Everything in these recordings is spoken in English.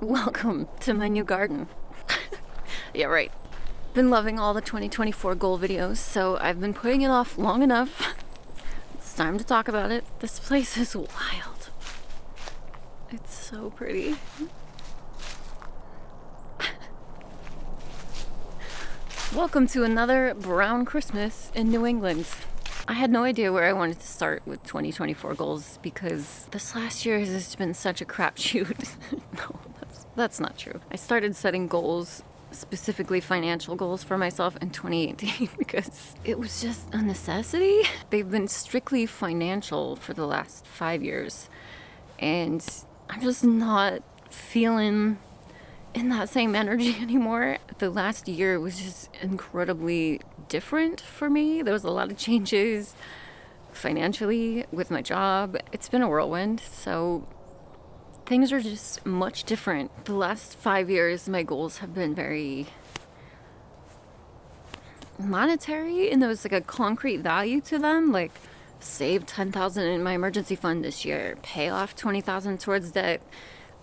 Welcome to my new garden. Yeah, right. Been loving all the 2024 goal videos, so I've been putting it off long enough. It's time to talk about it. This place is wild. It's so pretty. Welcome to another brown Christmas in New England. I had no idea where I wanted to start with 2024 goals because this last year has just been such a crapshoot. No, that's not true. I started setting goals, specifically financial goals for myself in 2018 because it was just a necessity. They've been strictly financial for the last 5 years, and I'm just not feeling in that same energy anymore. The last year was just incredibly different for me. There was a lot of changes financially with my job. It's been a whirlwind, so things are just much different. The last 5 years, my goals have been very monetary, and there was like a concrete value to them, like save $10,000 in my emergency fund this year, pay off $20,000 towards debt,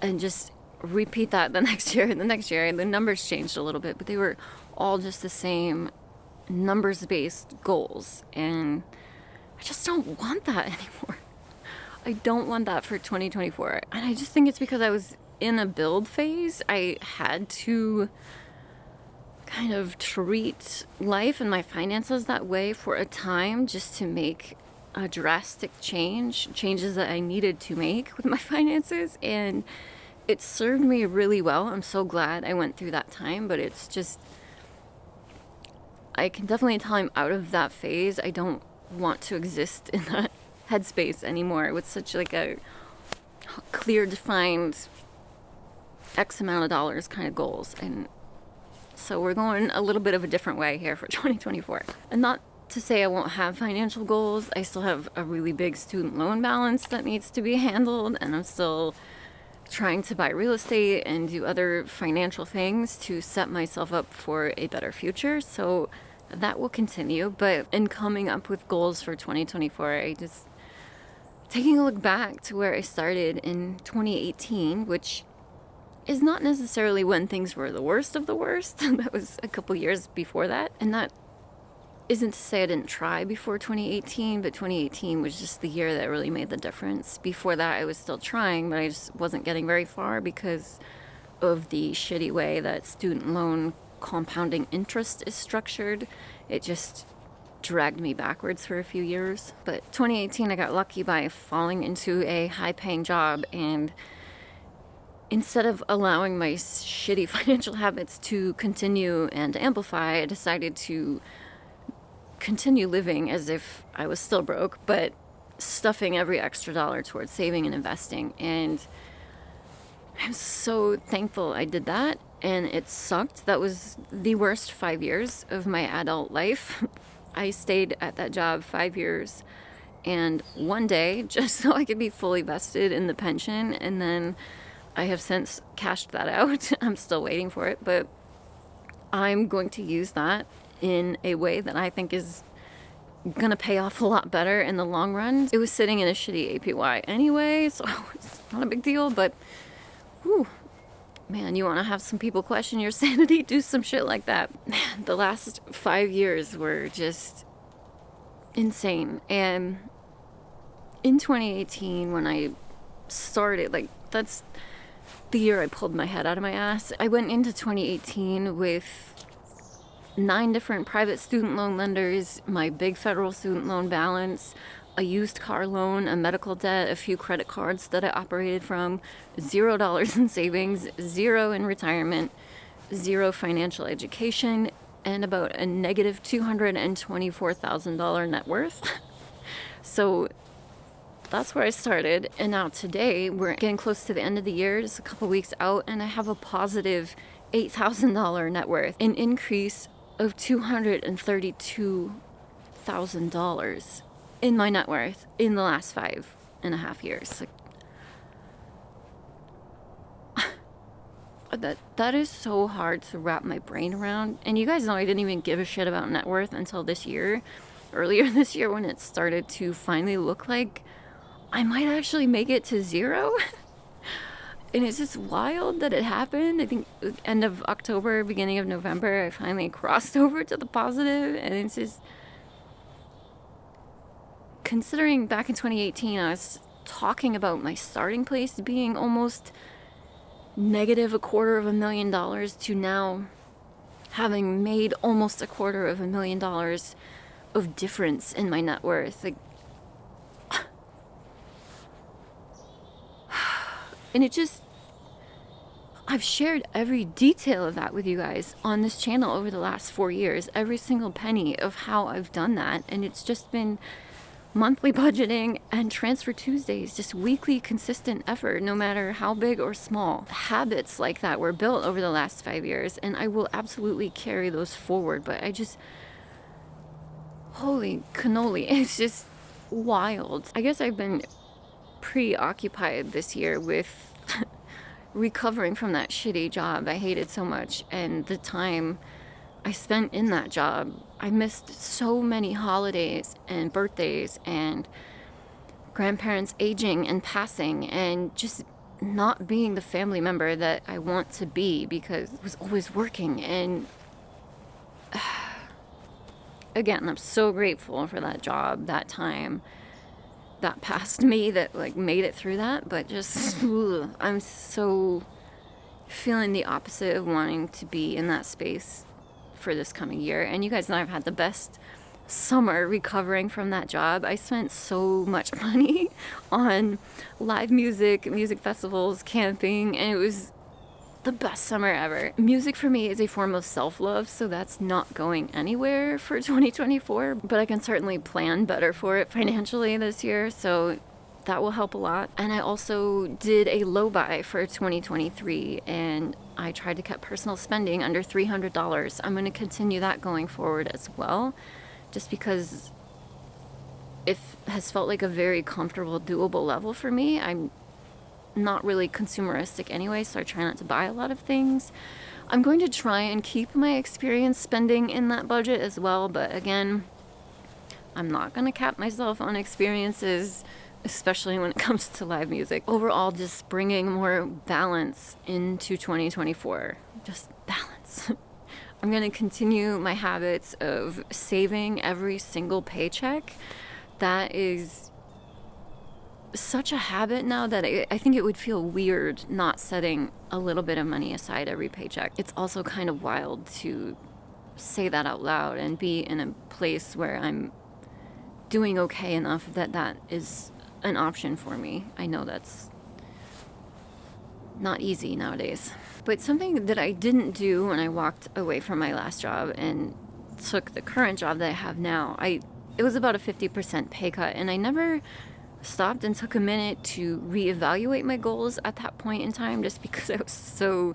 and just repeat that the next year and the next year. And the numbers changed a little bit, but they were all just the same numbers-based goals, and I just don't want that anymore. I don't want that for 2024, and I just think it's because I was in a build phase. I had to kind of treat life and my finances that way for a time, just to make a drastic changes that I needed to make with my finances, and it served me really well. I'm so glad I went through that time, but it's just, I can definitely tell I'm out of that phase. I don't want to exist in that headspace anymore with such like a clear defined X amount of dollars kind of goals. And so we're going a little bit of a different way here for 2024. And not to say I won't have financial goals. I still have a really big student loan balance that needs to be handled, and I'm still trying to buy real estate and do other financial things to set myself up for a better future. So that will continue. But in coming up with goals for 2024, I just taking a look back to where I started in 2018, which is not necessarily when things were the worst of the worst. That was a couple years before that. And that isn't to say I didn't try before 2018, but 2018 was just the year that really made the difference. Before that, I was still trying, but I just wasn't getting very far because of the shitty way that student loan compounding interest is structured. It just dragged me backwards for a few years. But 2018, I got lucky by falling into a high-paying job, and instead of allowing my shitty financial habits to continue and amplify, I decided to continue living as if I was still broke, but stuffing every extra dollar towards saving and investing. And I'm so thankful I did that, and it sucked. That was the worst 5 years of my adult life. I stayed at that job 5 years and one day just so I could be fully vested in the pension, and then I have since cashed that out. I'm still waiting for it, but I'm going to use that in a way that I think is gonna pay off a lot better in the long run. It was sitting in a shitty APY anyway, so it's not a big deal, but whew, man, you want to have some people question your sanity, do some shit like that. Man, the last 5 years were just insane. And in 2018, when I started, like, that's the year I pulled my head out of my ass. I went into 2018 with 9 different private student loan lenders, my big federal student loan balance, a used car loan, a medical debt, a few credit cards that I operated from, $0 in savings, 0 in retirement, 0 financial education, and about a negative $224,000 net worth. So that's where I started. And now today we're getting close to the end of the year, just a couple weeks out, and I have a positive $8,000 net worth, an increase of $232,000 in my net worth in the last 5.5 years. Like, that is so hard to wrap my brain around. And you guys know I didn't even give a shit about net worth until this year, earlier this year, when it started to finally look like I might actually make it to 0. And it's just wild that it happened. I think end of October, beginning of November, I finally crossed over to the positive. And it's just, considering back in 2018, I was talking about my starting place being almost negative $250,000 to now having made almost $250,000 of difference in my net worth. Like, and it just, I've shared every detail of that with you guys on this channel over the last 4 years, every single penny of how I've done that. And it's just been monthly budgeting and Transfer Tuesdays, just weekly consistent effort, no matter how big or small. Habits like that were built over the last 5 years, and I will absolutely carry those forward. But I just, holy cannoli, it's just wild. I guess I've been preoccupied this year with recovering from that shitty job I hated so much, and the time I spent in that job. I missed so many holidays and birthdays and grandparents aging and passing, and just not being the family member that I want to be because I was always working. And again, I'm so grateful for that job, that time, that past me that like made it through that. But just I'm so feeling the opposite of wanting to be in that space for this coming year. And you guys know I've had the best summer recovering from that job. I spent so much money on live music festivals, camping, and it was the best summer ever. Music for me is a form of self-love, so that's not going anywhere for 2024, but I can certainly plan better for it financially this year, so that will help a lot. And I also did a low buy for 2023, and I tried to cut personal spending under $300. I'm going to continue that going forward as well, just because it has felt like a very comfortable, doable level for me. I'm not really consumeristic anyway, so I try not to buy a lot of things. I'm going to try and keep my experience spending in that budget as well, but again, I'm not going to cap myself on experiences, especially when it comes to live music. Overall, just bringing more balance into 2024. Just balance. I'm going to continue my habits of saving every single paycheck. That is such a habit now that I think it would feel weird not setting a little bit of money aside every paycheck. It's also kind of wild to say that out loud and be in a place where I'm doing okay enough that that is an option for me. I know that's not easy nowadays. But something that I didn't do when I walked away from my last job and took the current job that I have now, it was about a 50% pay cut, and I never stopped and took a minute to reevaluate my goals at that point in time, just because I was so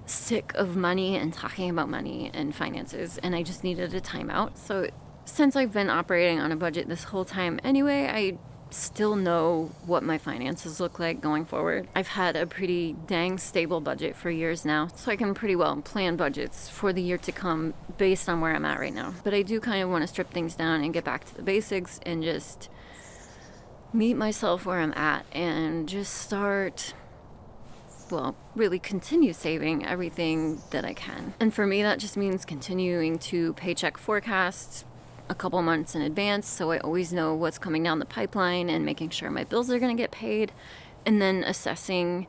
sick of money and talking about money and finances, and I just needed a timeout. So since I've been operating on a budget this whole time anyway, I still know what my finances look like going forward. I've had a pretty dang stable budget for years now, so I can pretty well plan budgets for the year to come based on where I'm at right now. But I do kind of want to strip things down and get back to the basics and just meet myself where I'm at and just start, well, really continue saving everything that I can. And for me, that just means continuing to paycheck forecast a couple months in advance, so I always know what's coming down the pipeline and making sure my bills are going to get paid, and then assessing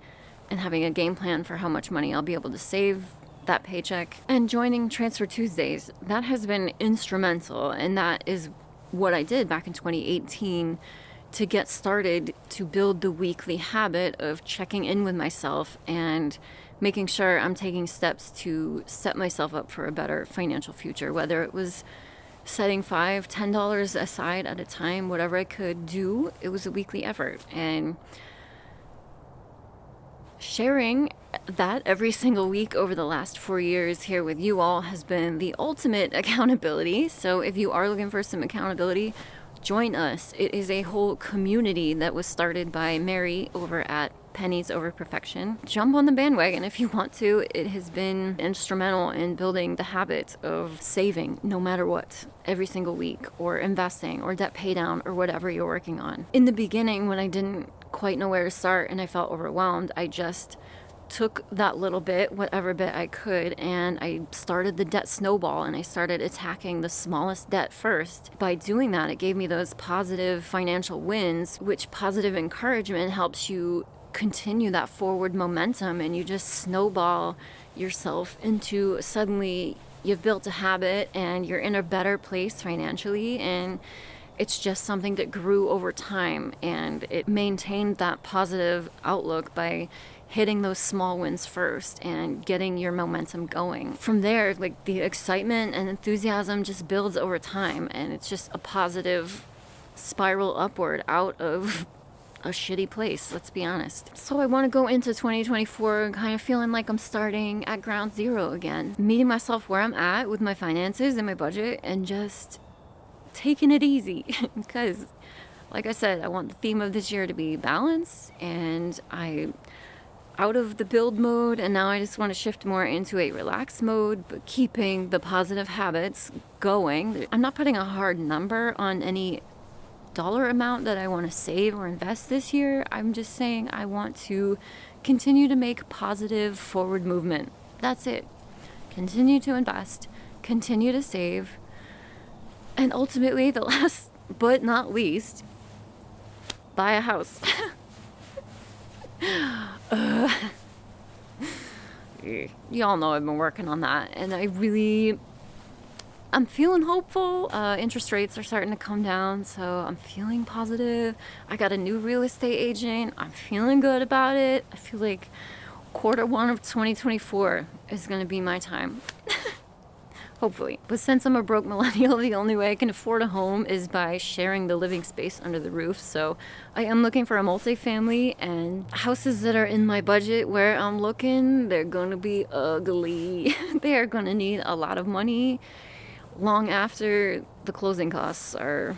and having a game plan for how much money I'll be able to save that paycheck. And joining Transfer Tuesdays, that has been instrumental, and that is what I did back in 2018 to get started to build the weekly habit of checking in with myself and making sure I'm taking steps to set myself up for a better financial future, whether it was setting $5, $10 aside at a time, whatever I could do. It was a weekly effort, and sharing that every single week over the last 4 years here with you all has been the ultimate accountability. So if you are looking for some accountability, join us. It is a whole community that was started by Mary over at pennies over perfection. Jump on the bandwagon if you want to. It has been instrumental in building the habit of saving no matter what every single week, or investing, or debt pay down, or whatever you're working on. In the beginning, when I didn't quite know where to start and I felt overwhelmed, I just took that little bit, whatever bit I could, and I started the debt snowball, and I started attacking the smallest debt first. By doing that, it gave me those positive financial wins, which positive encouragement helps you continue that forward momentum, and you just snowball yourself into suddenly you've built a habit and you're in a better place financially, and it's just something that grew over time, and it maintained that positive outlook by hitting those small wins first and getting your momentum going. From there, like, the excitement and enthusiasm just builds over time, and it's just a positive spiral upward out of a shitty place, let's be honest. So I want to go into 2024 kind of feeling like I'm starting at ground zero again, meeting myself where I'm at with my finances and my budget, and just taking it easy. Because, like I said, I want the theme of this year to be balance, and I'm out of the build mode, and now I just want to shift more into a relaxed mode, but keeping the positive habits going. I'm not putting a hard number on any dollar amount that I want to save or invest this year. I'm just saying I want to continue to make positive forward movement. That's it. Continue to invest, continue to save, and ultimately, the last but not least, buy a house. Y'all know I've been working on that, and I'm feeling hopeful. Interest rates are starting to come down, so I'm feeling positive. I got a new real estate agent. I'm feeling good about it. I feel like Q1 of 2024 is going to be my time. Hopefully. But since I'm a broke millennial, the only way I can afford a home is by sharing the living space under the roof. So I am looking for a multifamily, and houses that are in my budget where I'm looking, they're going to be ugly. They are going to need a lot of money long after the closing costs are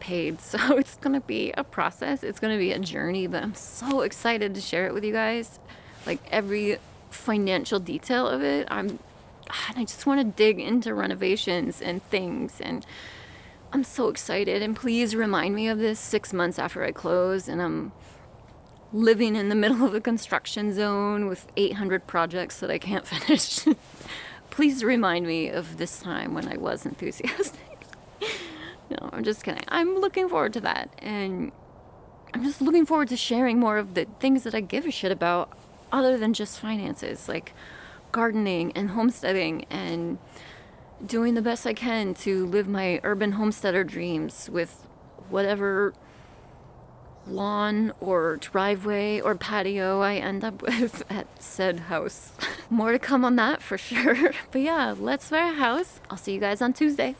paid. So it's going to be a process. It's going to be a journey, but I'm so excited to share it with you guys. Like, every financial detail of it, I just want to dig into renovations and things, and I'm so excited. And please remind me of this 6 months after I close and I'm living in the middle of a construction zone with 800 projects that I can't finish. Please remind me of this time when I was enthusiastic. No, I'm just kidding. I'm looking forward to that, and I'm just looking forward to sharing more of the things that I give a shit about other than just finances, like gardening and homesteading, and doing the best I can to live my urban homesteader dreams with whatever lawn or driveway or patio I end up with at said house. More to come on that for sure. But yeah, let's buy a house. I'll see you guys on Tuesday.